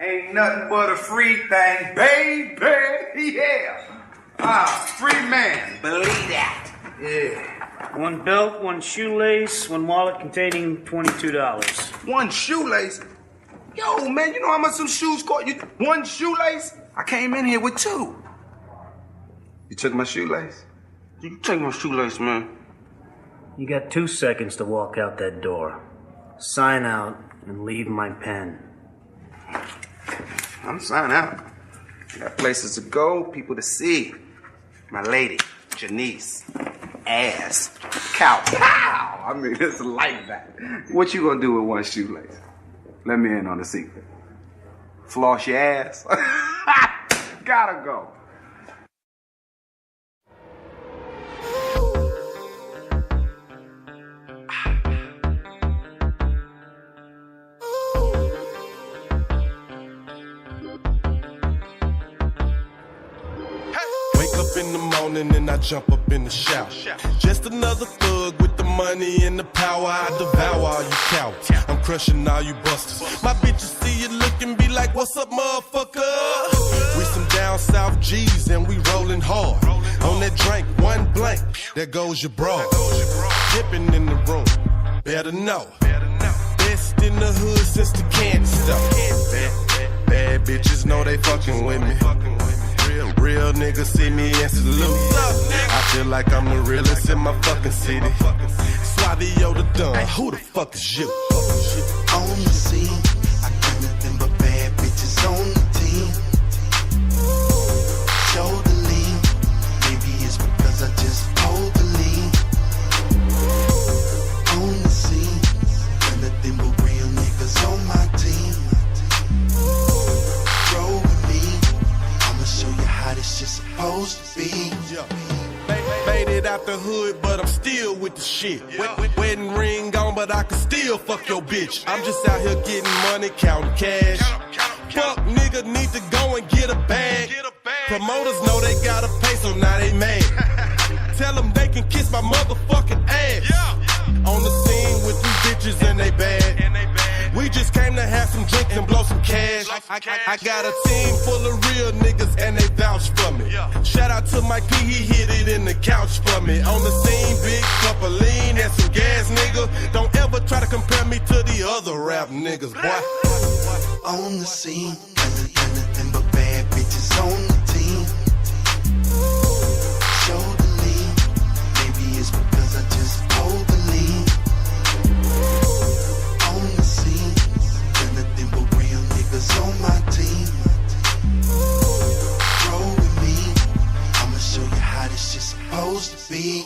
Ain't nothing but a free thing, baby. Yeah. Free man. Believe that. Yeah. One belt, one shoelace, one wallet containing $22. One shoelace? Yo, man, you know how much some shoes cost? One shoelace? I came in here with two. You took my shoelace? You take my shoelace, man. You got 2 seconds to walk out that door. Sign out and leave my pen. I'm signing out. I got places to go, people to see. My lady, Janice. Ass. Cow. Pow! I mean, it's like that. What you gonna do with one shoelace? Let me in on the secret. Floss your ass? Gotta go. In the morning and I jump up in the shower. Just another thug with the money and the power. I devour all you cowards. I'm crushing all you busters. My bitches see you look and be like, what's up, motherfucker? We some down south G's and we rolling hard. On that drink, one blank, there goes your bra. Dipping in the room, better know. Best in the hood since the candy stuff. Bad bitches know they fucking with me. Real niggas see me and salute. I feel like I'm the realest in my fucking city. Suavio the Don, who the fuck is you? On the scene, I got nothing but bad bitches on the team. Show the lean, maybe it's because I just hold the lean. On the scene, got nothing but real niggas on my team. Roll with me, I'ma show you how this shit's supposed to be. Faded out the hood, but I'm still with the shit. Wedding ring on, but I can still fuck your bitch. I'm just out here getting money, counting cash. Fuck nigga need to go and get a bag. Promoters know they gotta pay, so now they mad. Tell them they can kiss my motherfucking ass. On the scene with these bitches and they bad. We just came to have some drinks and blow some cash. I got a team full of real niggas and they vouch for me. Shout out to Mike P, he hit it in the couch for me. On the scene, big cup of lean and some gas, nigga. Don't ever try to compare me to the other rap niggas, boy. On the scene, got nothing but bad bitches on the team. Show the lean, maybe it's because I just hold the lean. On the scene, got nothing but real niggas on my team. Roll with me, I'ma show you how this shit's supposed to be.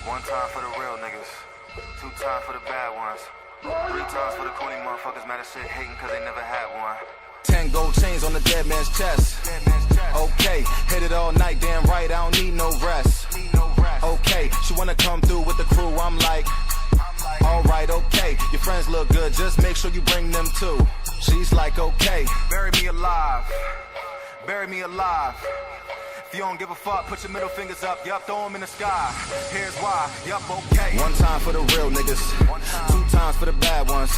One time for the real niggas, 2 times for the bad ones, 3 times for the corny motherfuckers mad as shit hating cause they never had one. 10 gold chains on the dead man's chest. Okay, hit it all night, damn right, I don't need no rest. Okay, she wanna come through with the crew, I'm like, alright, okay, your friends look good, just make sure you bring them too. She's like, okay, bury me alive, bury me alive. If you don't give a fuck, put your middle fingers up, yup, throw them in the sky. Here's why, yup, okay. 1 time for the real niggas, 2 times for the bad ones,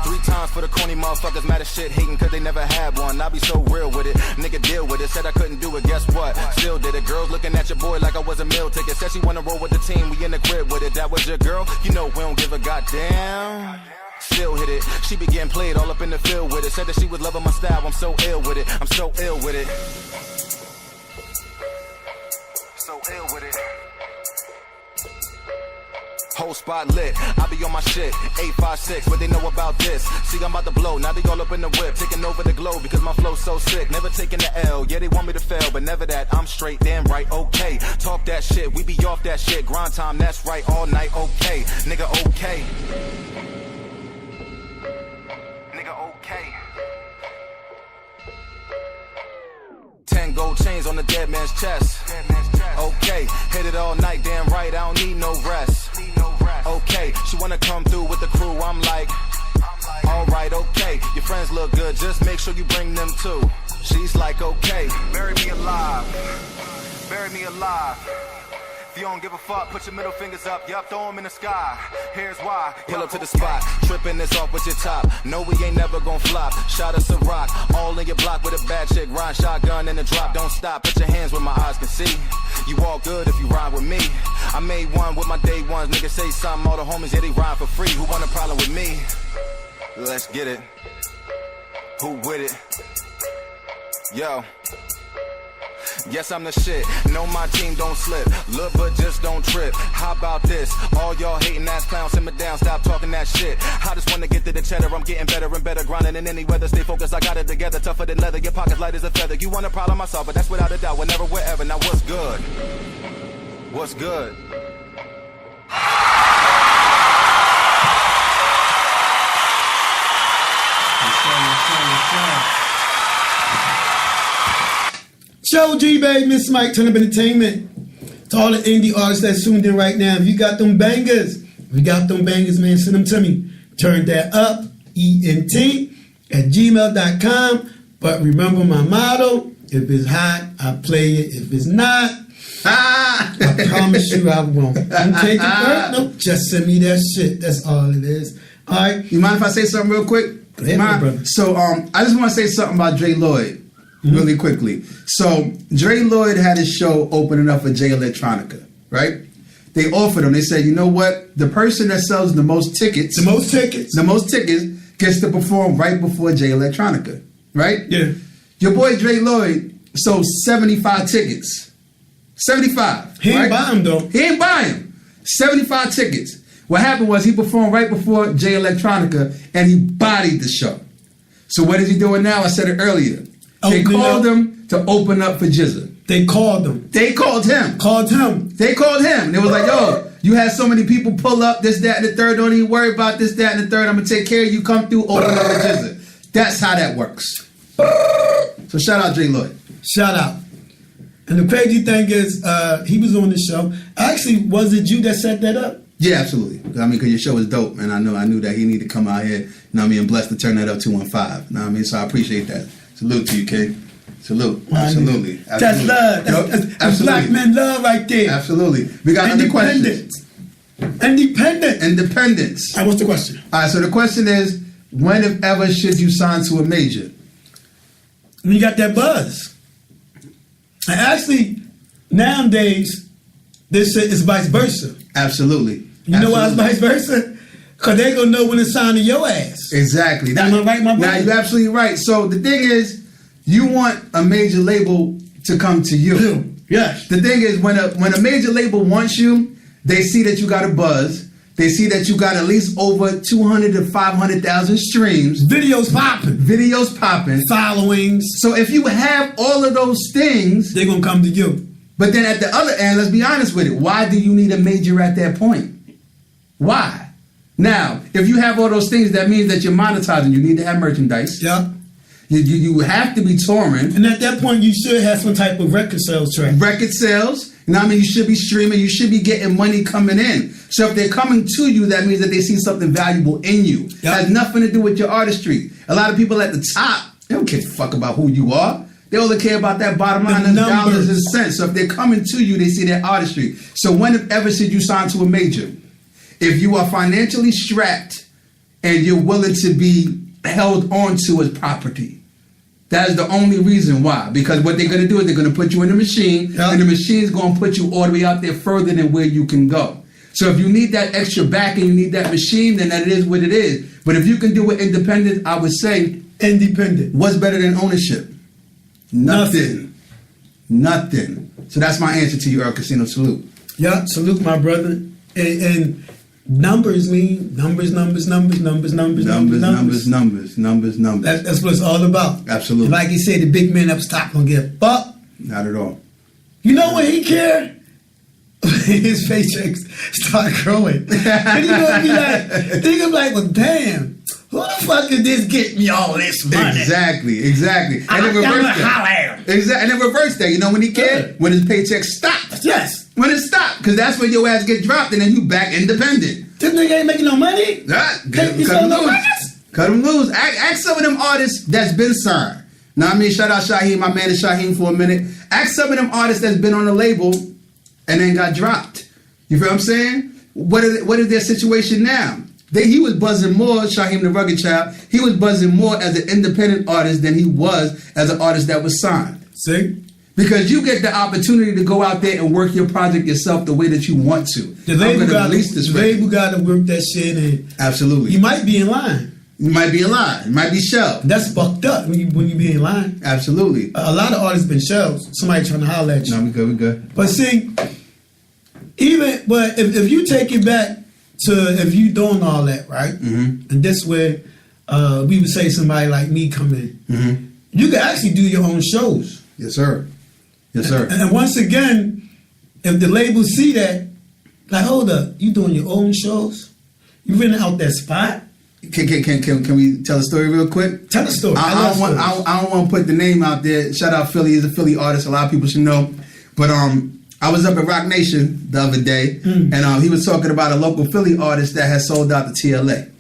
3 times for the corny motherfuckers mad as shit hating cause they never had one. I be so real with it, nigga deal with it, said I couldn't do it, guess what? Still did it, girls looking at your boy like I was a meal ticket. Said she wanna roll with the team, we in the crib with it. That was your girl, you know we don't give a goddamn. Still hit it, she be getting played all up in the field with it. Said that she was loving my style, I'm so ill with it, I'm so ill with it. So ill with it. Whole spot lit, I be on my shit, 856, what they know about this? See, I'm about to blow, now they all up in the whip, taking over the globe because my flow's so sick. Never taking the L, yeah, they want me to fail, but never that, I'm straight, damn right, okay. Talk that shit, we be off that shit, grind time, that's right, all night, okay. Nigga, okay. Nigga, okay. 10 gold chains on the dead man's chest. Okay, hit it all night, damn right, I don't need no rest. Okay, she wanna come through with the crew, I'm like, alright, okay, your friends look good, just make sure you bring them too. She's like, okay, bury me alive, bury me alive. If you don't give a fuck, put your middle fingers up, yup, throw them in the sky. Here's why, pull up to the spot, tripping this off with your top. No, we ain't never gon' flop, shot us a rock, all in your block with a bad chick, ride shotgun in the drop, don't stop, put your hands where my eyes can see. You all good if you ride with me. I made one with my day ones, niggas say something, all the homies, yeah, they ride for free. Who want a problem with me? Let's get it. Who with it? Yo. Yes, I'm the shit. No, my team don't slip. Look, but just don't trip. How about this? All y'all hating ass clowns, simmer down, stop talking that shit. I just wanna get to the cheddar. I'm getting better and better, grinding in any weather. Stay focused, I got it together, tougher than leather. Your pockets light as a feather. You want a problem, I solve it. That's without a doubt. Whenever, wherever. Now, what's good? What's good? Show G, baby, Miss Mike, Turn Up Entertainment. To all the indie artists that's tuned in right now, if you got them bangers, man, send them to me. Turn that up, ENT, at gmail.com. But remember my motto, if it's hot, I play it. If it's not, I promise you I won't. Don't take it back. Nope, just send me that shit. That's all it is. All right. You mind if I say something real quick? Go ahead, my brother. So I just want to say something about Dre Lloyd. Really quickly. So Dre Lloyd had his show opening up for Jay Electronica, right? They offered him, they said, you know what? The person that sells the most tickets gets to perform right before Jay Electronica, right? Yeah. Your boy Dre Lloyd sold 75 tickets. 75. He ain't buy them, though. He ain't buy them. 75 tickets. What happened was he performed right before Jay Electronica and he bodied the show. So what is he doing now? I said it earlier. They called him to open up for Jizza. They called him. They called him. They called him. They was like, yo, you had so many people pull up, this, that, and the third. Don't even worry about this, that, and the third. I'm going to take care of you. Come through, open up for Jizza. That's how that works. So shout out Dre Lloyd. Shout out. And the crazy thing is, he was on the show. Actually, was it you that set that up? Yeah, absolutely. I mean, because your show is dope, and I knew that he needed to come out here, you know what I mean, and bless to turn that up 215. You know what I mean? So I appreciate that. Salute to you, kid. Salute. Absolutely. That's love. That's black men love right there. Absolutely. We got other questions. Independence. All right, what's the question? All right, so the question is, when, if ever, should you sign to a major? When you got that buzz. And actually, nowadays, this shit is vice versa. Absolutely. You know why it's vice versa? Because they going to know when to sign to your ass. Exactly. Am I right, my brother? Now, you're absolutely right. So the thing is, you want a major label to come to you. Yes. The thing is, when a major label wants you, they see that you got a buzz. They see that you got at least over 200 to 500,000 streams. Videos popping. Followings. So if you have all of those things, they're going to come to you. But then at the other end, let's be honest with it. Why do you need a major at that point? Why? Now, if you have all those things, that means that you're monetizing. You need to have merchandise. Yeah. You have to be touring. And at that point, you should have some type of record sales track. Record sales. You know what I mean? You should be streaming. You should be getting money coming in. So if they're coming to you, that means that they see something valuable in you. Yep. It has nothing to do with your artistry. A lot of people at the top, they don't give a fuck about who you are. They only care about that bottom line of dollars and cents. So if they're coming to you, they see their artistry. So whenever should you sign to a major? If you are financially strapped and you're willing to be held on to as property. That is the only reason why. Because what they're going to do is they're going to put you in a machine, and the machine's going to put you all the way out there further than where you can go. So if you need that extra back and you need that machine, then that is what it is. But if you can do it independent, I would say independent. What's better than ownership? Nothing. So that's my answer to you, Earl Casino. Salute. Yeah, salute, my brother. And numbers mean numbers. That's what it's all about. Absolutely. And like you said, the big man up top don't give a fuck. Not at all. You know when he cared? His paychecks start growing. And you know, be like, think of like, well, damn, who the fuck did this get me all this money? Exactly. And then I'm reverse that. Exactly. And then reverse that. You know when he cared? When his paycheck stopped. Yes. When it stopped. Because that's when your ass get dropped and then you back independent. This nigga ain't making no money. Cut him loose. Ask some of them artists that's been signed. Now I mean, shout out Shaheem, my man is Shaheem for a minute. Ask some of them artists that's been on the label and then got dropped. You feel what I'm saying? What is their situation now? He was buzzing more, Shaheem the Rugged Child, he was buzzing more as an independent artist than he was as an artist that was signed. See? Because you get the opportunity to go out there and work your project yourself the way that you want to. The label got to work that shit in. Absolutely. You might be in line. You might be in line. You might be shelved. That's fucked up when you be in line. Absolutely. A lot of artists been shelved. Somebody trying to holler at you. No, we good. But see, if you take it back to if you doing all that, right? Mm-hmm. And this where we would say somebody like me come in. Mm-hmm. You can actually do your own shows. Yes, sir. And once again, if the labels see that, like, hold up, you doing your own shows? You renting out that spot? Can we tell a story real quick? Tell the story. I don't want to put the name out there. Shout out Philly. He's a Philly artist. A lot of people should know. But I was up at Rock Nation the other day, and he was talking about a local Philly artist that has sold out the TLA.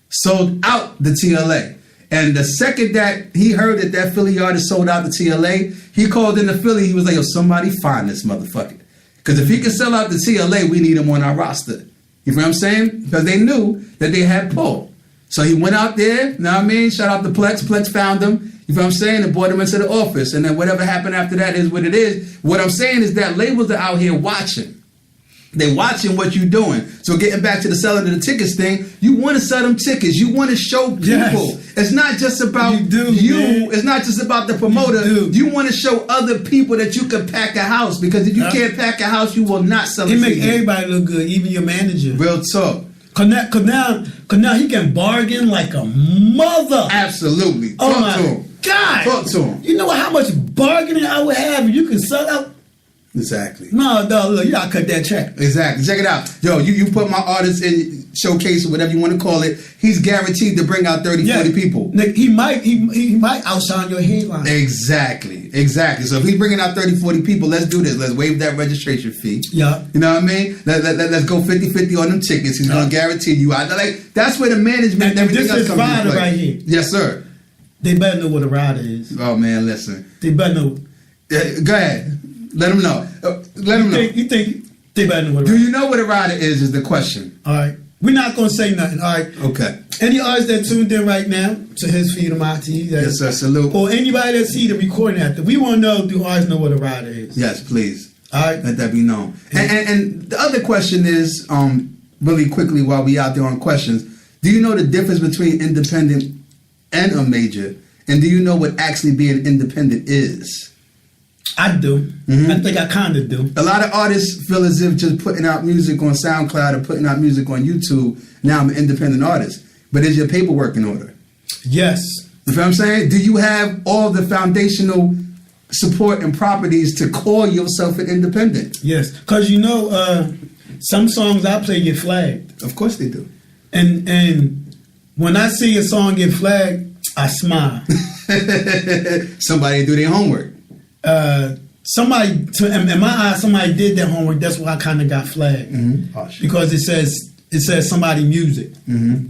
Sold out the TLA. And the second that he heard that Philly artist sold out the TLA, he called into Philly. He was like, yo, somebody find this motherfucker. Because if he can sell out the TLA, we need him on our roster. You feel what I'm saying? Because they knew that they had pull. So he went out there, you know what I mean? Shout out to Plex. Plex found him. You feel what I'm saying? And brought him into the office. And then whatever happened after that is what it is. What I'm saying is that labels are out here watching. They watching what you're doing. So getting back to the selling of the tickets thing, you want to sell them tickets. You want to show people. Yes. It's not just about you. It's not just about the promoter. You want to show other people that you can pack a house. Because if you can't pack a house, you will not sell it. He make everybody look good, even your manager. Real talk. Cause now he can bargain like a mother. Absolutely. Oh Talk to him. God. Talk to him. You know how much bargaining I would have if you can sell out. Exactly. No, dog, look, you gotta cut that check. Exactly. Check it out. Yo, you put my artist in showcase or whatever you want to call it, he's guaranteed to bring out 30, 40 people. Nick, he might outshine your headline. Exactly. So if he's bringing out 30, 40 people, let's do this. Let's waive that registration fee. Yeah. You know what I mean? Let's go 50-50 on them tickets. He's gonna guarantee you out. Like that's where the management and everything else comes into play. Right here. Yes, sir. They better know what a rider is. Oh man, listen. They better know. Go ahead. Let them know. You think they better know what a rider is? Do you know what a rider is the question. All right. We're not going to say nothing. All right. Okay. Any artists that tuned in right now to his feed on my TV. Yes, sir. Salute. Or anybody that see the recording after. We want to know, do artists know what a rider is? Yes, please. All right. Let that be known. And the other question is, really quickly while we out there on questions, do you know the difference between independent and a major? And do you know what actually being independent is? I do. Mm-hmm. I think I kind of do. A lot of artists feel as if just putting out music on SoundCloud or putting out music on YouTube, now I'm an independent artist. But is your paperwork in order? Yes. You feel what I'm saying? Do you have all the foundational support and properties to call yourself an independent. Yes, because some songs I play get flagged. Of course they do. And when I see a song get flagged, I smile. Somebody do their homework. In my eyes, somebody did their homework. That's why I kind of got flagged. Mm-hmm. Oh, because it says somebody music. Mm-hmm.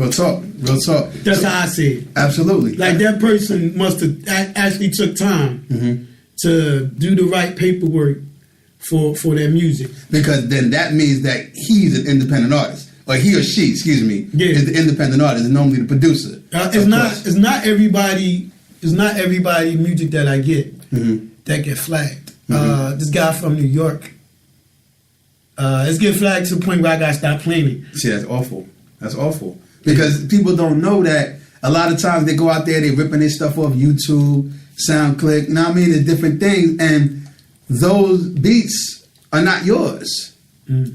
Real talk. That's how I see it. Absolutely. Like that person must have actually took time to do the right paperwork for their music. Because then that means that he's an independent artist. Or he or she, is the independent artist, and normally the producer. It's not everybody music that I get that get flagged. This guy from New York, it's get flagged to the point where I gotta stop playing it. See, that's awful. That's awful. Because people don't know that a lot of times they go out there, they ripping their stuff off YouTube, SoundClick, you know what I mean? There's different things, and those beats are not yours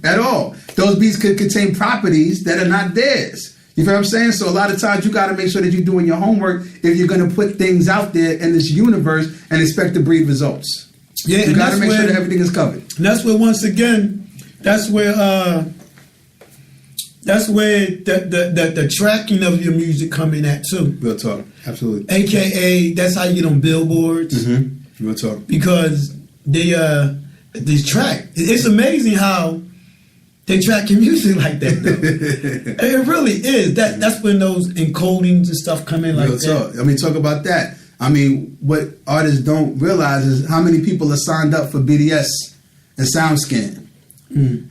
at all. Those beats could contain properties that are not theirs. You feel what I'm saying? So a lot of times you got to make sure that you're doing your homework if you're going to put things out there in this universe and expect to breed results. Yeah, you got to make sure that everything is covered. And that's where, once again, that's where the tracking of your music come in at too. Real talk, absolutely. AKA, that's how you get on billboards. Real talk. Because they track. It's amazing how they track your music like that, though. It really is. That's when those encodings and stuff come in like Real that. Talk. I mean, talk about that. I mean, what artists don't realize is how many people are signed up for BDS and SoundScan.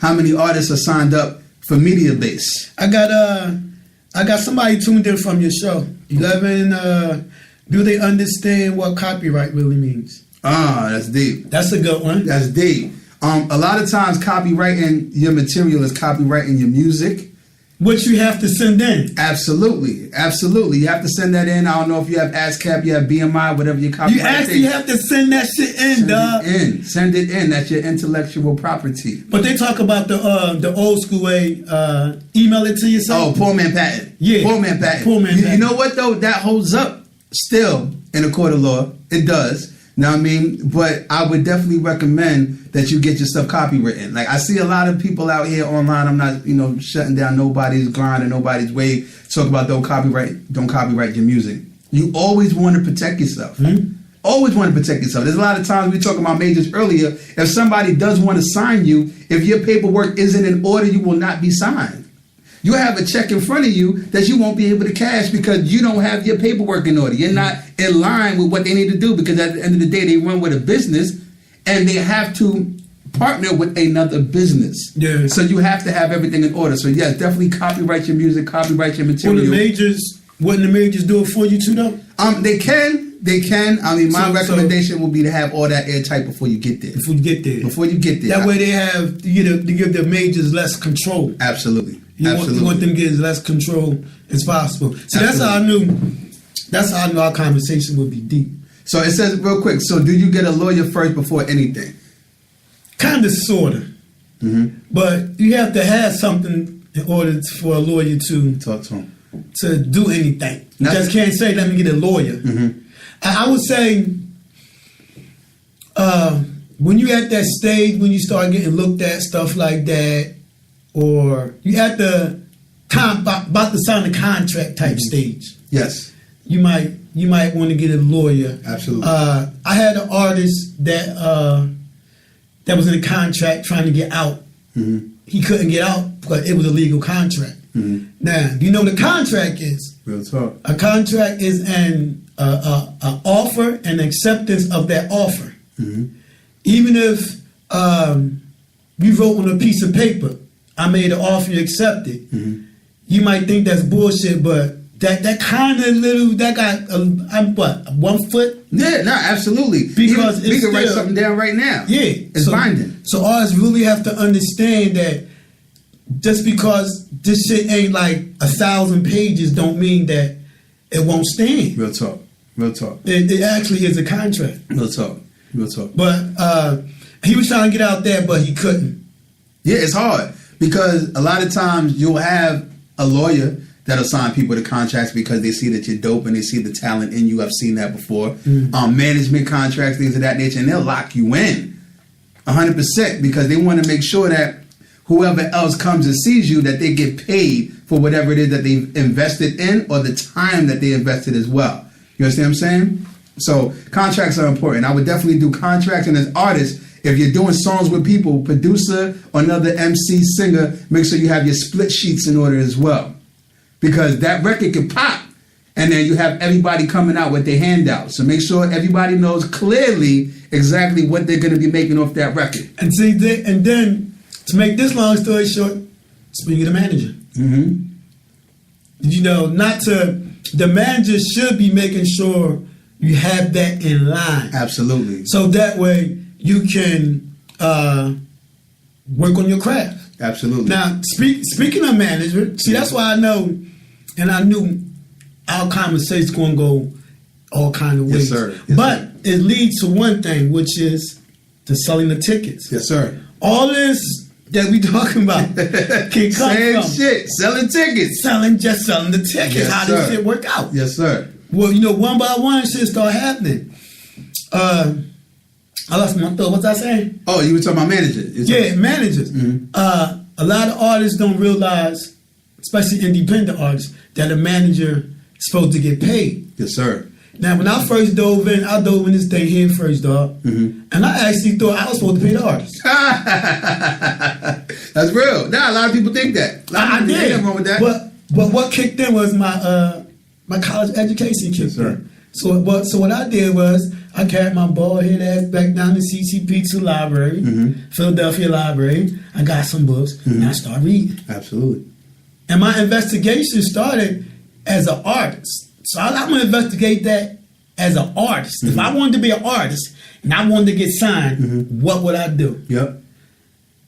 How many artists are signed up for Mediabase? I got somebody tuned in from your show. 11. Do they understand what copyright really means? Ah, that's deep. That's a good one. That's deep. A lot of times copywriting your material is copywriting your music. Which you have to send in. Absolutely. You have to send that in. I don't know if you have ASCAP, you have BMI, whatever your copyright. You actually have to send that shit in, dog. Send it in. That's your intellectual property. But they talk about the old school way, email it to yourself. Oh, poor man patent. Yeah. Poor man patent. You know what though? That holds up still in a court of law. It does. Know what I mean? But I would definitely recommend that you get your stuff copywritten. Like, I see a lot of people out here online. I'm not, shutting down nobody's grind or nobody's way. Talk about don't copyright your music. You always want to protect yourself. Always want to protect yourself. There's a lot of times we talked about majors earlier. If somebody does want to sign you, if your paperwork isn't in order, you will not be signed. You have a check in front of you that you won't be able to cash because you don't have your paperwork in order. You're not in line with what they need to do, because at the end of the day, they run with a business and they have to partner with another business. Yeah. So you have to have everything in order. So yes, definitely copyright your music, copyright your material. Wouldn't the majors do it for you too, though? They can. I mean, my recommendation would be to have all that airtight before you get there. Before you get there. That way they have, to give the majors less control. Absolutely. You want them to get as less control as possible. So that's how I knew our conversation would be deep. So it says real quick. So do you get a lawyer first before anything? Kind of, sort of. But you have to have something in order for a lawyer to talk to him, to do anything. You just can't say, "Let me get a lawyer." I would say, when you at that stage, when you start getting looked at, stuff like that, or you at the about to sign a contract type stage. Yes. You might want to get a lawyer. Absolutely. I had an artist that was in a contract trying to get out. He couldn't get out because it was a legal contract. Now, do you know what a contract is? Real talk. A contract is an offer and acceptance of that offer. Even if you wrote on a piece of paper, I made an offer, you accept it. You might think that's bullshit, but that kind of little, that got, 1 foot? Yeah, no, absolutely. Because we can write something down right now. Yeah. It's binding. So artists really have to understand that just because this shit ain't like 1,000 pages don't mean that it won't stand. Real talk. It actually is a contract. Real talk. But he was trying to get out there, but he couldn't. Yeah, it's hard because a lot of times you'll have a lawyer that'll sign people to contracts because they see that you're dope and they see the talent in you. I've seen that before. Management contracts, things of that nature, and they'll lock you in 100% because they want to make sure that whoever else comes and sees you, that they get paid for whatever it is that they've invested in or the time that they invested as well. You understand what I'm saying? So contracts are important. I would definitely do contracts, and as artists, if you're doing songs with people, producer or another MC, singer, make sure you have your split sheets in order as well. Because that record could pop, and then you have everybody coming out with their handouts. So make sure everybody knows clearly exactly what they're going to be making off that record. And see, and then to make this long story short, speaking of the manager, you know, the manager should be making sure you have that in line. Absolutely. So that way you can work on your craft. Absolutely. Now, speaking of management, see, that's why I know, and I knew our conversation's going to go all kind of ways. Yes, sir. Yes, but sir. it leads to one thing, which is the selling the tickets. Yes, sir. All this that we talking about can come Same from shit. Selling tickets. selling the tickets. Yes, How sir. does it work out? Yes, sir. Well, you know, one by one, shit start happening. I lost my thought. What was I saying? Oh, you were talking about managers. Managers. A lot of artists don't realize, especially independent artists, that a manager is supposed to get paid. Yes, sir. Now, when I first dove in, this thing here first, dog. And I actually thought I was supposed to pay the artist. That's real. Now, a lot of people think that. I did. Ain't nothing wrong with that. But what kicked in was my college education kicked in. So what I did was I carried my bald head ass back down to CCP2 Library, Philadelphia Library. I got some books and I started reading. Absolutely. And my investigation started as an artist. So I'm going to investigate that as an artist. If I wanted to be an artist and I wanted to get signed, what would I do? Yep.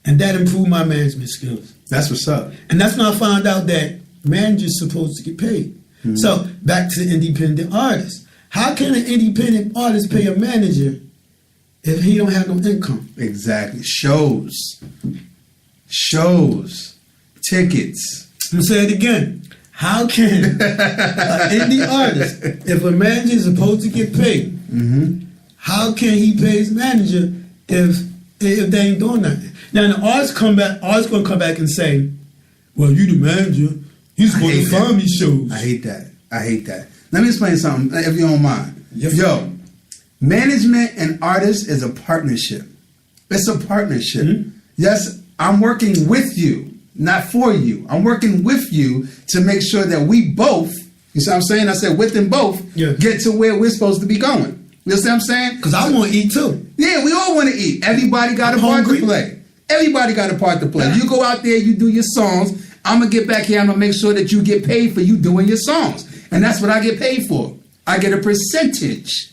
And that improved my management skills. That's what's up. And that's when I found out that managers supposed to get paid. So back to the independent artist. How can an independent artist pay a manager if he don't have no income? Exactly. Shows, tickets. I'm going to say it again. How can an indie artist, if a manager is supposed to get paid, how can he pay his manager if they ain't doing nothing? Now the artist going to come back and say, well, you the manager, you're supposed to find me shows. I hate that. Let me explain something, if you don't mind. Yes. Yo, management and artists is a partnership. It's a partnership. Yes, I'm working with you, not for you. I'm working with you to make sure that we both, you see what I'm saying? I said with them both, get to where we're supposed to be going. You see what I'm saying? Because I want to eat too. Yeah, we all want to eat. Everybody got a part to play. Everybody got a part to play. You go out there, you do your songs. I'm going to get back here. I'm going to make sure that you get paid for you doing your songs. And that's what I get paid for. I get a percentage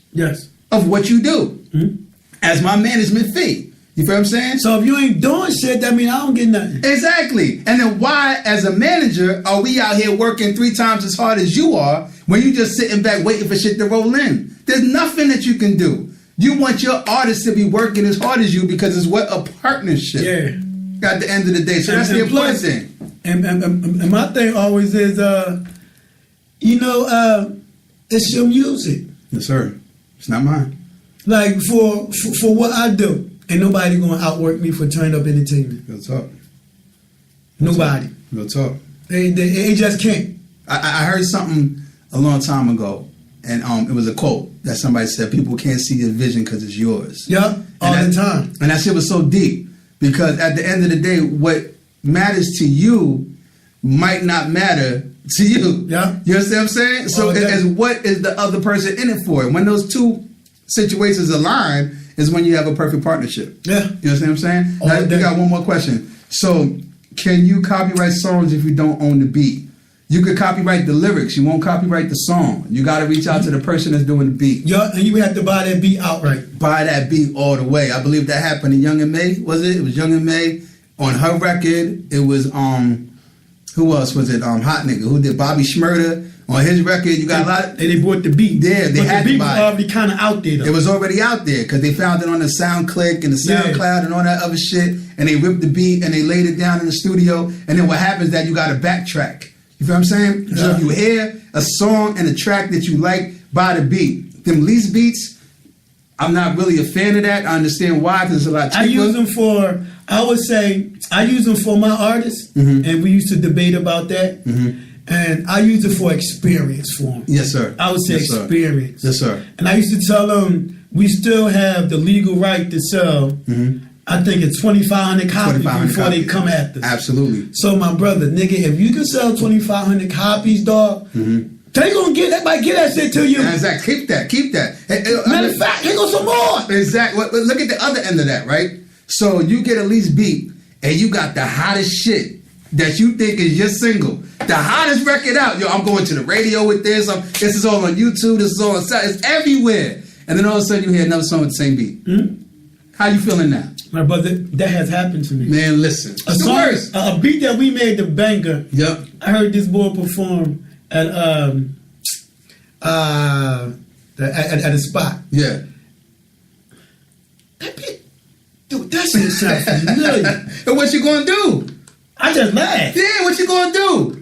of what you do as my management fee. You feel what I'm saying? So if you ain't doing shit, that means I don't get nothing. Exactly. And then why, as a manager, are we out here working 3 times as hard as you are when you just sitting back waiting for shit to roll in? There's nothing that you can do. You want your artist to be working as hard as you because it's what a partnership. Yeah. At the end of the day. So that's the important thing. And my thing always is, it's your music. Yes, sir. It's not mine. Like for what I do, ain't nobody gonna outwork me for Turn Up Entertainment. Real talk. Nobody. Real talk. They just can't. I heard something a long time ago, and it was a quote that somebody said: "People can't see your vision because it's yours." Yeah, all the time. And that shit was so deep because at the end of the day, what matters to you might not matter to you. Yeah. You understand what I'm saying? So as what is the other person in it for? When those two situations align is when you have a perfect partnership. Yeah. You understand what I'm saying? Now, we got one more question. So can you copyright songs if you don't own the beat? You could copyright the lyrics. You won't copyright the song. You got to reach out to the person that's doing the beat. Yeah, and you have to buy that beat outright. Buy that beat all the way. I believe that happened to Young and May. Was it? It was Young and May. On her record, it was who else was it? Hot Nigga, who did Bobby Shmurda. On his record, you got a lot. And they bought the beat. Yeah, they had the beat to buy was already kind of out there, though. It was already out there because they found it on the SoundClick and the SoundCloud and all that other shit. And they ripped the beat and they laid it down in the studio. And then what happens is that you got to backtrack. You feel what I'm saying? So if you hear a song and a track that you like, buy the beat. Them lease beats, I'm not really a fan of that. I understand why, because it's a lot cheaper. I use them for, I would say, I use them for my artists, and we used to debate about that. And I use it for experience for them. Yes, sir. I would say Yes, sir. experience. Yes, sir. And I used to tell them, we still have the legal right to sell, I think it's 2,500 copies 2,500 before they copies. come after us. Absolutely. So my brother, nigga, if you can sell 2,500 copies, dog, they gonna get that. Might get that shit to you. Exactly. Keep that. Keep that. Matter of fact, here goes some more. Exactly. But look at the other end of that, right? So you get a lease beat, and you got the hottest shit that you think is your single, the hottest record out. Yo, I'm going to the radio with this. This is all on YouTube. This is all on it's everywhere. And then all of a sudden you hear another song with the same beat. How you feeling now? My brother, that has happened to me. Man, listen. A It's the song, worst. a beat that we made, the banger. Yep. I heard this boy perform at a spot. Yeah. That beat, dude, that shit sounds familiar. And what you gonna do? I just laughed. Yeah, what you gonna do?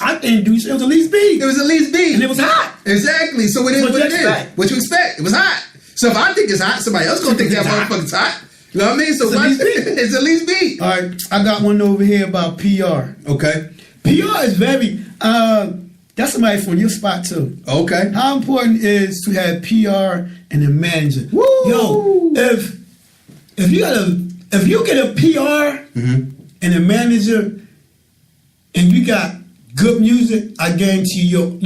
I didn't do shit. It was the least beat. It was the least beat. And it was hot. Exactly. So it is What what you it is. expect? What you expect? It was hot. So if I think it's hot, somebody else gonna think that motherfucker's hot. You know what I mean? So It's the least beat. it's the least beat. All right, I got one over here about PR. Okay. PR is very, that's somebody from your spot too. Okay. How important is to have PR and a manager? Woo! Yo, if you get a PR and a manager and you got good music, I guarantee you'll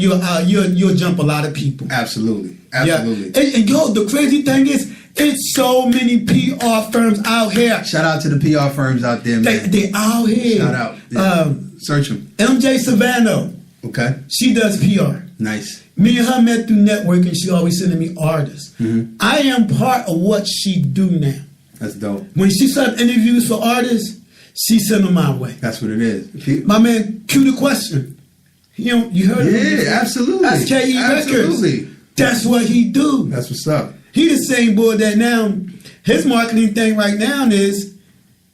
jump a lot of people. Absolutely. Absolutely. Yeah. And yo, the crazy thing is, it's so many PR firms out here. Shout out to the PR firms out there, man. They out here. Shout out. Yeah. Search them. MJ Savannah, Okay. she does PR. Nice. Me and her met through networking. She always sending me artists. I am part of what she do now. That's dope. When she set up interviews for artists, she send them my way. That's what it is. My man, cue the question. You heard him? Yeah, absolutely. That's KE Records. Absolutely. That's what he do. That's what's up. He the same boy that now, his marketing thing right now is,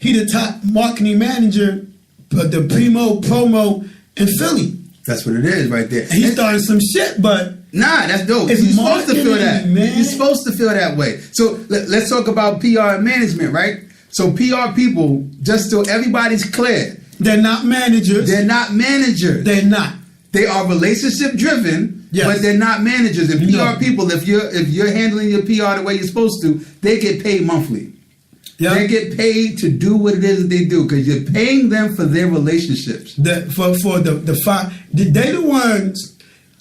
he the top marketing manager, but the promo in Philly. That's what it is right there. And he started some shit, but nah, that's dope. it's You're supposed to feel marketing, that. man. You're supposed to feel that way. So let's talk about PR and management, right? So PR people, just so everybody's clear, they're not managers. they're not managers. They're not. They are relationship driven, Yes. but they're not managers. And PR No. people, if you're handling your PR the way you're supposed to, they get paid monthly. Yeah. They get paid to do what it is that they do because you're paying them for their relationships. They the ones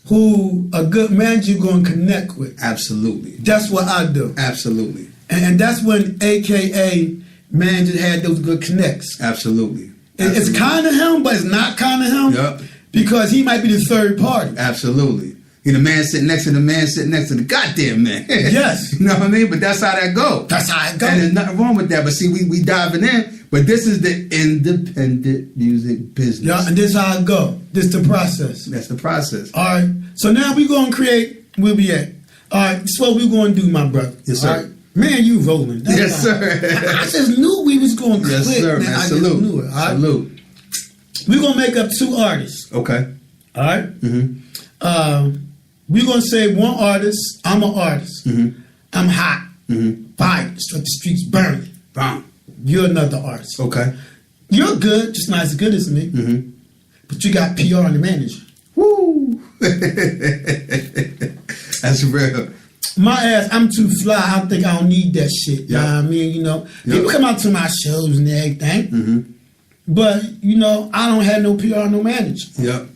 who a good manager going to connect with. Absolutely. That's what I do. Absolutely. And that's when AKA manager had those good connects. Absolutely. It's kind of him, but it's not kind of him. Yep. Because he might be the third party. Absolutely. You're the man sitting next to the man sitting next to the goddamn man. Yes. You know what I mean? But that's how that go. That's how it goes. And there's nothing wrong with that. But see, we diving in. But this is the independent music business. Yeah, and this is how it go. This is the process. That's the process. All right. So now we're going to create where we at. All right. This is what we're going to do, my brother. Yes, sir. All right? Man, you rolling. That's Yes, fine. sir. I just knew we was going to Yes, click, sir, man. man. I Salute. just knew it. All right? Salute. We're going to make up two artists. Okay. All right? We're going to say one artist, I'm an artist. I'm hot. Fire. It's like the streets burning. Bam. You're another artist. Okay. You're good, just not as good as me. But you got PR and the manager. Woo. That's real. My ass, I'm too fly. I think I don't need that shit. You know what I mean? You know, people come out to my shows and everything. But, you know, I don't have no PR, no manager. Yep.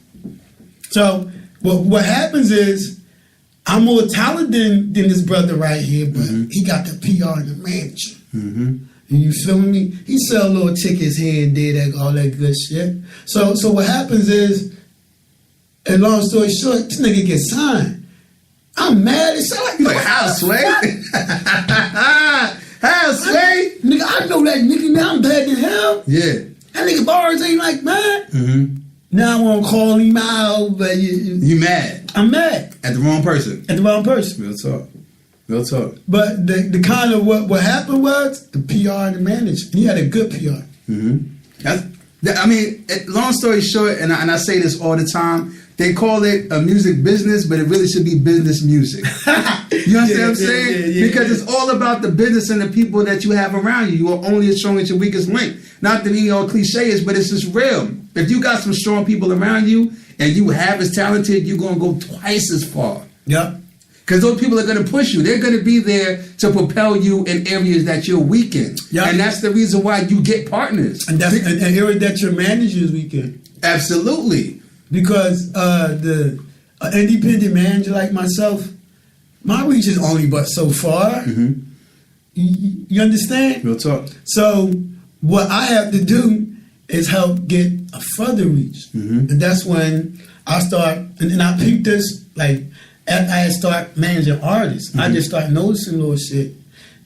So what happens is I'm more talented than this brother right here, but he got the PR and the manager. You feeling me? He sell little tickets here and there, all that good shit. So what happens is, and long story short, this nigga gets signed. I'm mad as hell. You like, how, Sway? How, Sway? Nigga, I know that nigga now. I'm better than him. Yeah. That nigga bars ain't like mine. Now I want to call him out, but You mad I'm mad at the wrong person. at the wrong person. Real talk. Real talk. But the kind of what happened was the PR and the manager. He had a good PR. That's I mean, long story short, and I say this all the time, they call it a music business, but it really should be business music. You understand what I'm saying? Because it's all about the business and the people that you have around you. You are only as strong as your weakest link. Not to be all cliche, but it's just real. If you got some strong people around you and you have as talented, you're going to go twice as far. Yep. Because those people are going to push you. They're going to be there to propel you in areas that you're weak in. Yep. And that's the reason why you get partners. And that's an area that your managers weak in. Absolutely. Because the independent manager like myself, my reach is only but so far. Mm-hmm. You understand? Real talk. So what I have to do is help get a further reach. Mm-hmm. And that's when I start, and I peep this, like, after I start managing artists, I just start noticing little shit.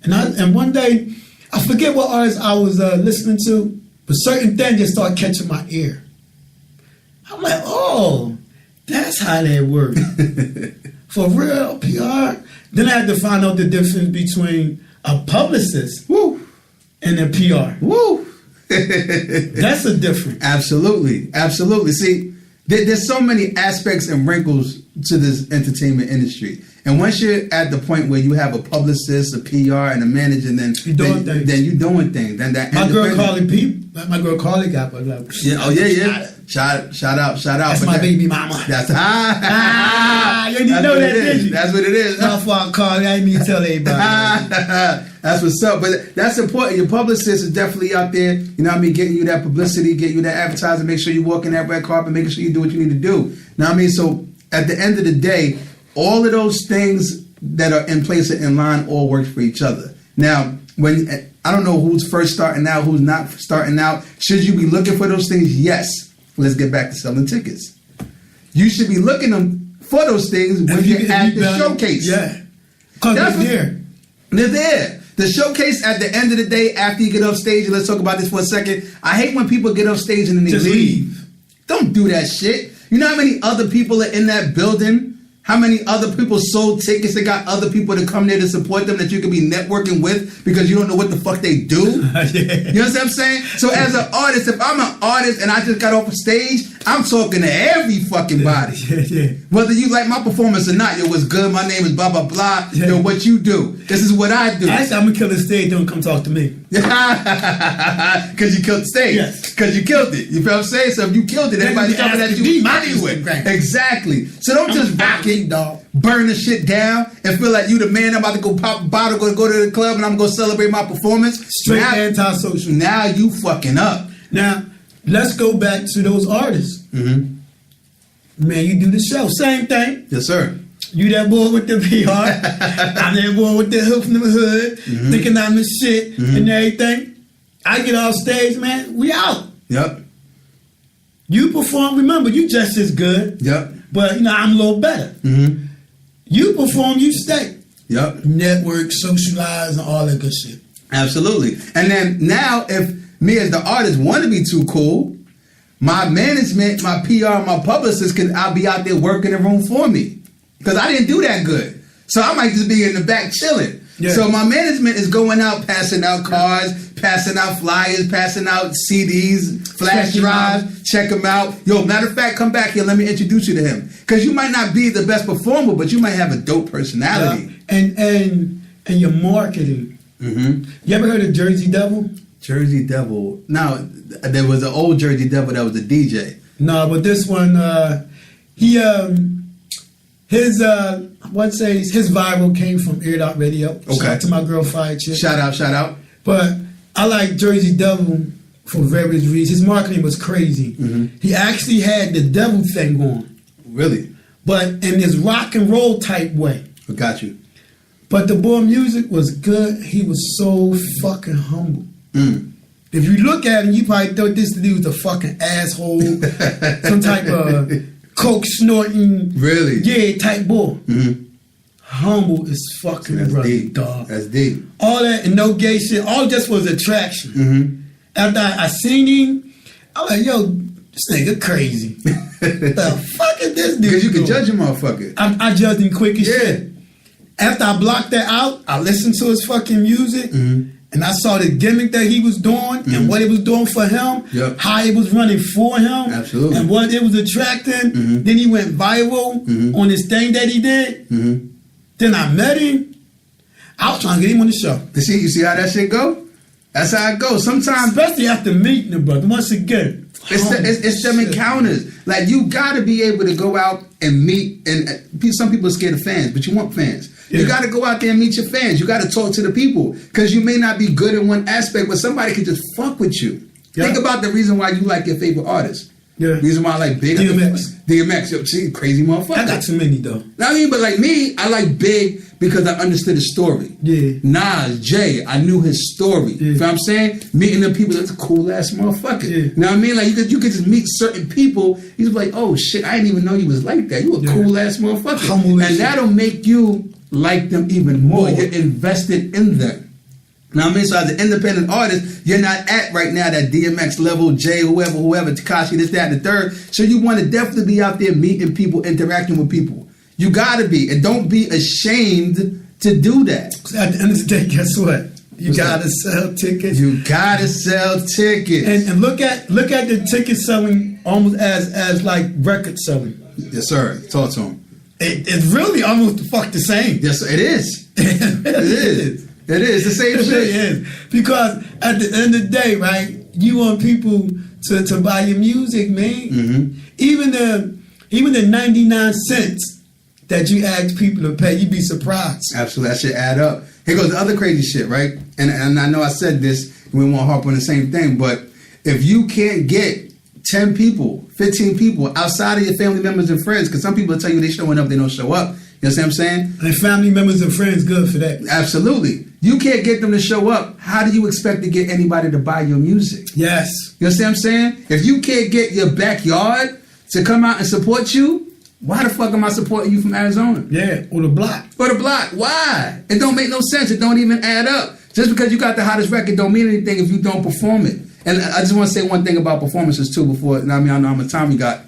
And one day, I forget what artist I was listening to, but certain things just start catching my ear. I'm like, oh, that's how that works. For real, PR. Then I had to find out the difference between a publicist and a PR. Woo! That's a difference. Absolutely. Absolutely. See, there's so many aspects and wrinkles to this entertainment industry. And once you're at the point where you have a publicist, a PR, and a manager, then you're doing things. Then that my girl Carly got my love. Yeah, oh yeah. Shout out. That's my baby mama. That's you didn't know that, did you? That's what it is. My fault, Carly. I didn't mean to tell everybody. That's what's up. But that's important. Your publicist is definitely out there, you know what I mean, getting you that publicity, getting you that advertising, make sure you walk in that red carpet, making sure you do what you need to do. You know what I mean? So at the end of the day, all of those things that are in place and in line all work for each other. Now, when I don't know who's first starting out, who's not starting out, should you be looking for those things? Yes. Let's get back to selling tickets. You should be looking for those things when you're at the showcase. Yeah. Because they're there. They're there. The showcase at the end of the day, after you get off stage, and let's talk about this for a second. I hate when people get off stage and then they just leave. Don't do that shit. You know how many other people are in that building? How many other people sold tickets and got other people to come there to support them that you could be networking with because you don't know what the fuck they do? You know what I'm saying? So as an artist, if I'm an artist and I just got off a stage, I'm talking to every fucking body. Whether you like my performance or not, yo, what's good? My name is blah, blah, blah. Yo, what you do? This is what I do. Actually, I'm going to kill the stage. Don't come talk to me. Because you killed the stage. Yes. Because you killed it. You feel what I'm saying? So if you killed it, everybody's coming at you anyway. Exactly. So don't just rock it, dog. Burn the shit down and feel like you the man. I'm about to go pop a bottle, go to the club, and I'm going to celebrate my performance. Straight anti-social. Now you fucking up. Now, let's go back to those artists. Mm-hmm. Man, you do the show. Same thing. Yes, sir. You that boy with the PR. I'm that boy with the hood from the hood, thinking I'm the shit and everything. I get off stage, man, we out. Yep. You perform, remember, you just as good. Yep. But, you know, I'm a little better. Mm-hmm. You perform, you stay. Yep. Network, socialize, and all that good shit. Absolutely. And then now, if me as the artist want to be too cool, my management, my PR, my publicist, I'll be out there working the room for me. Because I didn't do that good. So I might just be in the back chilling. Yeah. So my management is going out, passing out cards, passing out flyers, passing out CDs, flash drives, check them out. Yo, matter of fact, come back here, let me introduce you to him. Because you might not be the best performer, but you might have a dope personality. And your marketing. Mm-hmm. You ever heard of Jersey Devil? Jersey Devil. No, there was an old Jersey Devil that was a DJ. No, but this one, his viral came from Air Dot Radio. Okay. Shout out to my girl Fire Chick. Shout out. But I like Jersey Devil for various reasons. His marketing was crazy. Mm-hmm. He actually had the devil thing going. Really? But in his rock and roll type way. I got you. But the boy music was good. He was so fucking humble. Mm. If you look at him, you probably thought this dude was a fucking asshole. Some type of coke snorting, really, type boy. Mm-hmm. Humble as fucking brother, deep. dog. That's deep. All that and no gay shit. All just was attraction. Mm-hmm. After I seen him, I was like, yo, this nigga crazy. The fuck is this dude? Because you can judge a motherfucker. I judged him quick as shit. After I blocked that out, I listened to his fucking music, and I saw the gimmick that he was doing and what it was doing for him, how it was running for him, and what it was attracting. Then he went viral on this thing that he did. Then I met him. I was trying to get him on the show. You see how that shit go? That's how it goes. Sometimes, especially after meeting the brother. Once again, it's them encounters. Like, you got to be able to go out and meet. And some people are scared of fans, but you want fans. You got to go out there and meet your fans. You got to talk to the people, because you may not be good in one aspect, but somebody can just fuck with you. Think about the reason why you like your favorite artist. Reason why I like Big. DMX. Yo, see, crazy motherfucker. I got too many though. I mean, but like me, I like Big because I understood his story. Nas, Jay, I knew his story. You know what I'm saying? Meeting them people, that's a cool ass motherfucker. You know what I mean? Like, you could just meet certain people. He's like, oh shit, I didn't even know you was like that. You a cool ass motherfucker. And that'll make you like them even more. You're invested in them. Now I mean, so as an independent artist, you're not at right now that DMX level, Jay, whoever, Tekashi, this, that, and the third. So you want to definitely be out there meeting people, interacting with people. You gotta be, and don't be ashamed to do that. At the end of the day, guess what? You gotta sell tickets. You gotta sell tickets. And look at the ticket selling almost as like record selling. Yes, sir. Talk to him. It's really almost the same. Yes, it is. It is. It is the same shit. It is. Because at the end of the day, right, you want people to buy your music, man. Even the 99 cents that you ask people to pay, you'd be surprised. Absolutely, that shit add up. Here goes the other crazy shit, right? And I know I said this, and we won't harp on the same thing, but if you can't get 10 people, 15 people outside of your family members and friends, because some people tell you they showing up, they don't show up. You know what I'm saying? And family members and friends good for that. Absolutely. You can't get them to show up. How do you expect to get anybody to buy your music? Yes. You know what I'm saying? If you can't get your backyard to come out and support you, why the fuck am I supporting you from Arizona? Yeah, or the block. Or the block. Why? It don't make no sense. It don't even add up. Just because you got the hottest record don't mean anything if you don't perform it. And I just want to say one thing about performances too before, I know how much time we got.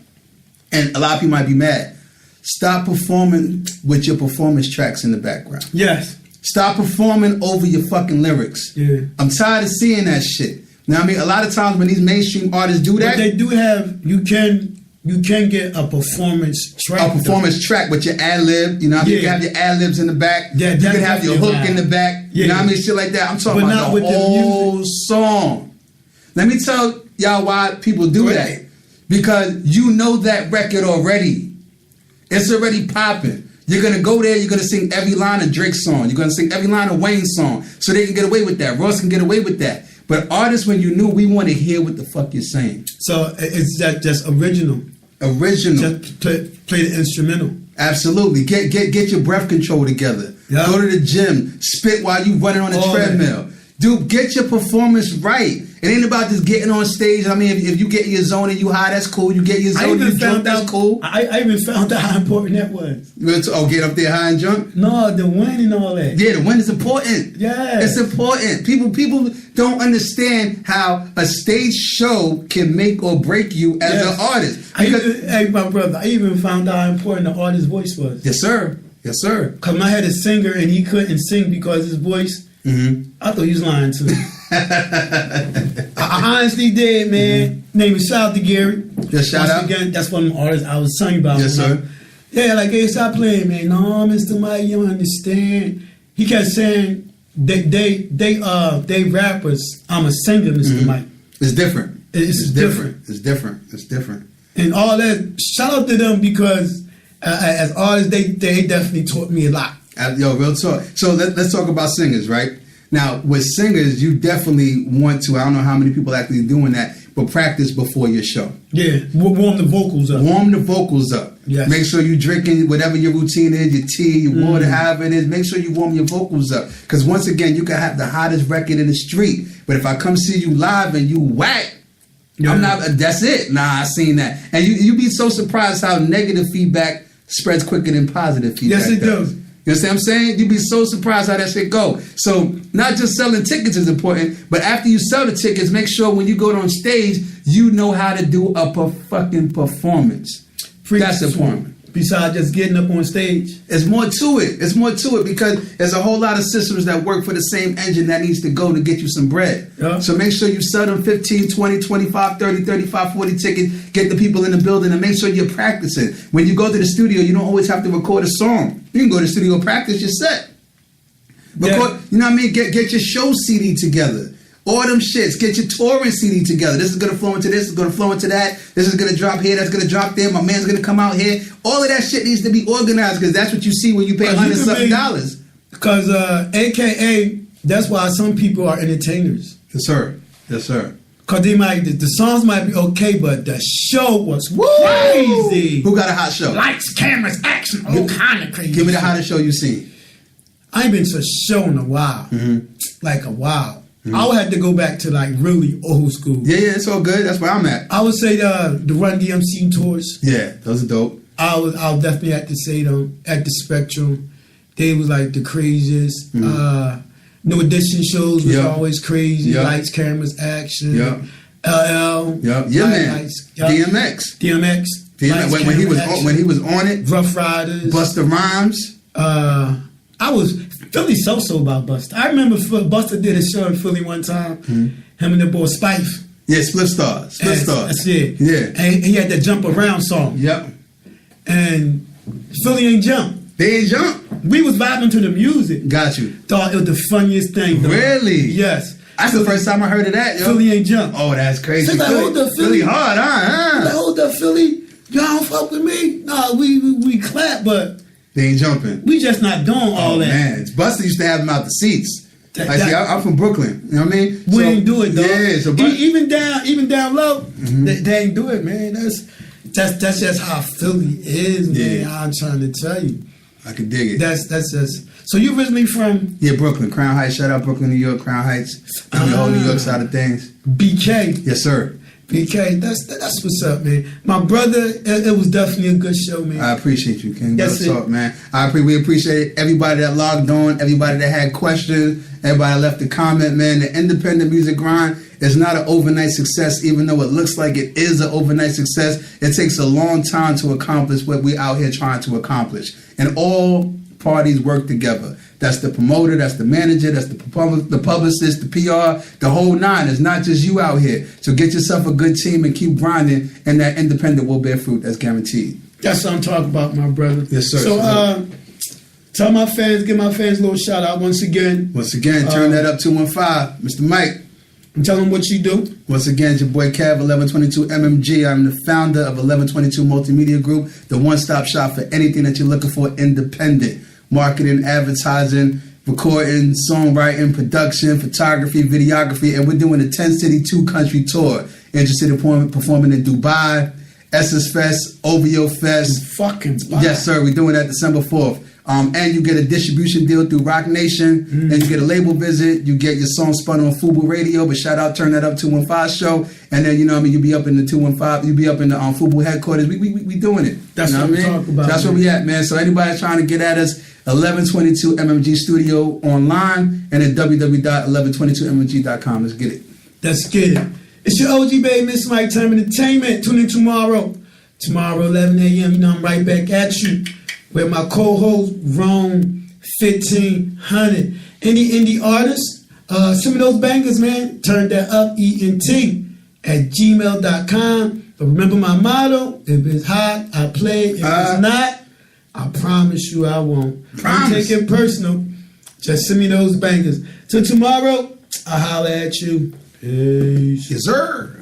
And a lot of people might be mad. Stop performing with your performance tracks in the background. Yes. Stop performing over your fucking lyrics. Yeah. I'm tired of seeing that shit. Now, I mean, a lot of times when these mainstream artists do that, but they do have, you can get a performance track. A performance track with your ad-lib. You know what I mean? You can have your ad-libs in the back. Yeah, you can have your hook in the back. Yeah. You know what I mean? Shit like that. I'm talking about the whole song. Let me tell y'all why people do that. Because you know that record already. It's already popping. You're going to go there, you're going to sing every line of Drake's song. You're going to sing every line of Wayne's song. So they can get away with that. Ross can get away with that. But artists, when you knew, we want to hear what the fuck you're saying. So it's just original. Original. Just play the instrumental. Absolutely. Get your breath control together. Yep. Go to the gym. Spit while you running on the treadmill. Dude, get your performance right. It ain't about just getting on stage. I mean, if you get in your zone and you high, that's cool. You get in your zone and you drunk, that's cool. I even found out how important that was. Oh, get up there high and drunk? No, the win and all that. Yeah, the win is important. Yeah. It's important. People don't understand how a stage show can make or break you as an artist. Hey, my brother, I even found out how important the artist's voice was. Yes, sir. Yes, sir. Because I had a singer and he couldn't sing because his voice... I thought he was lying to me. I honestly did, man. Name is shout out to Gary. Just shout out. Again, that's one of the artists I was telling you about. Yes, sir. Yeah, like, hey, stop playing, man. No, Mr. Mike, you don't understand. He kept saying they rappers. I'm a singer, Mr. Mike. It's different. It's different. It's different. It's different. And all that. Shout out to them because as artists, they definitely taught me a lot. Yo, real talk. So let's talk about singers, right? Now, with singers, you definitely want to, I don't know how many people actually doing that, but practice before your show. Yeah, warm the vocals up. Warm the vocals up. Yes. Make sure you're drinking whatever your routine is, your tea, your water, however it is. Make sure you warm your vocals up. Because once again, you can have the hottest record in the street, but if I come see you live and you whack, I'm not, that's it. Nah, I seen that. And you be so surprised how negative feedback spreads quicker than positive feedback. Yes, it does. You know what I'm saying? You'd be so surprised how that shit go. So not just selling tickets is important, but after you sell the tickets, make sure when you go on stage, you know how to do a fucking performance. That's important. besides just getting up on stage? It's more to it. It's more to it because there's a whole lot of systems that work for the same engine that needs to go to get you some bread. Yeah. So make sure you sell them 15, 20, 25, 30, 35, 40 tickets, get the people in the building, and make sure you're practicing. When you go to the studio, you don't always have to record a song. You can go to the studio and practice your set. Record, you know what I mean? Get your show CD together. All them shits. Get your touring CD together. This is going to flow into this. It's going to flow into that. This is going to drop here. That's going to drop there. My man's going to come out here. All of that shit needs to be organized because that's what you see when you pay $100-something. Because AKA, that's why some people are entertainers. Yes, sir. Yes, sir. Because the songs might be okay, but the show was crazy. Who got a hot show? Lights, cameras, action, all kind of crazy. Give me the hottest show you seen. I ain't been to a show in a while. Like a while. I would have to go back to like really old school. Yeah, it's all good. That's where I'm at. I would say the Run DMC tours. Yeah, those are dope. I'll definitely have to say them at the Spectrum. They was like the craziest. New Edition shows was always crazy. Lights, cameras, action. LL. Yeah, man. Lights, DMX. Lights, when he was on it. Rough Riders. Busta Rhymes. I was Philly so about Busta. I remember Busta did a show in Philly one time. Him and the boy Spife. Yeah, Split Star. That's it. Yeah. And he had that Jump Around song. Yep. And Philly ain't jump. They ain't jump? We was vibing to the music. Got you. Thought it was the funniest thing. Though. Really? Yes. That's the first time I heard of that, yo. Philly ain't jump. Oh, that's crazy. So like, hold up, Philly. Hard, huh? Like, hold up, Philly. Y'all don't fuck with me. Nah, we clap, but they ain't jumping. We just not doing all that. Man, Busta used to have them out the seats. I'm from Brooklyn. You know what I mean? We ain't do it, though. Yeah, so even down low, they ain't do it, man. That's just how Philly is, man. I'm trying to tell you. I can dig it. That's just. So you originally from? Yeah, Brooklyn, Crown Heights. Shout out Brooklyn, New York, Crown Heights. The whole New York side of things. BK. Yes, sir. BK, that's what's up, man. My brother, it was definitely a good show, man. I appreciate you, King. That's What's up, man? We appreciate everybody that logged on, everybody that had questions, everybody that left a comment, man. The independent music grind is not an overnight success, even though it looks like it is an overnight success. It takes a long time to accomplish what we out here trying to accomplish. And all parties work together. That's the promoter, that's the manager, that's the publicist, the PR, the whole nine. It's not just you out here. So get yourself a good team and keep grinding, and that independent will bear fruit. That's guaranteed. That's what I'm talking about, my brother. Yes, sir. So, tell my fans, give my fans a little shout out once again. Turn that up 215, Mr. Mike. And tell them what you do. Once again, it's your boy Cav, 1122 MMG. I'm the founder of 1122 Multimedia Group, the one-stop shop for anything that you're looking for independent. Marketing, advertising, recording, songwriting, production, photography, videography, and we're doing a 10-city, 2-country tour. Interested in performing in Dubai, Essence Fest, OVO Fest. Fucking Dubai. Yes, sir. We're doing that December 4th. And you get a distribution deal through Rock Nation. And you get a label visit. You get your song spun on Fubu Radio. But shout out Turndatup215 Show. And then, you know what I mean, you'll be up in the 215. You'll be up in the Fubu headquarters. We doing it. That's you know what I'm talking about. That's where we at, man. So anybody trying to get at us, 1122 MMG Studio online and at www.1122mmg.com. Let's get it. Let's get it. It's your OG baby, Miss Mike Time Entertainment. Tune in tomorrow. Tomorrow, 11 a.m. You know I'm right back at you. With my co-host, Rome 1500. Any indie artists, some of those bangers, man, Turndatup @gmail.com. But remember my motto, if it's hot, I play. If it's not, I promise you I won't. Don't take it personal. Just send me those bangers. Till tomorrow, I'll holler at you. Peace. Yes, sir.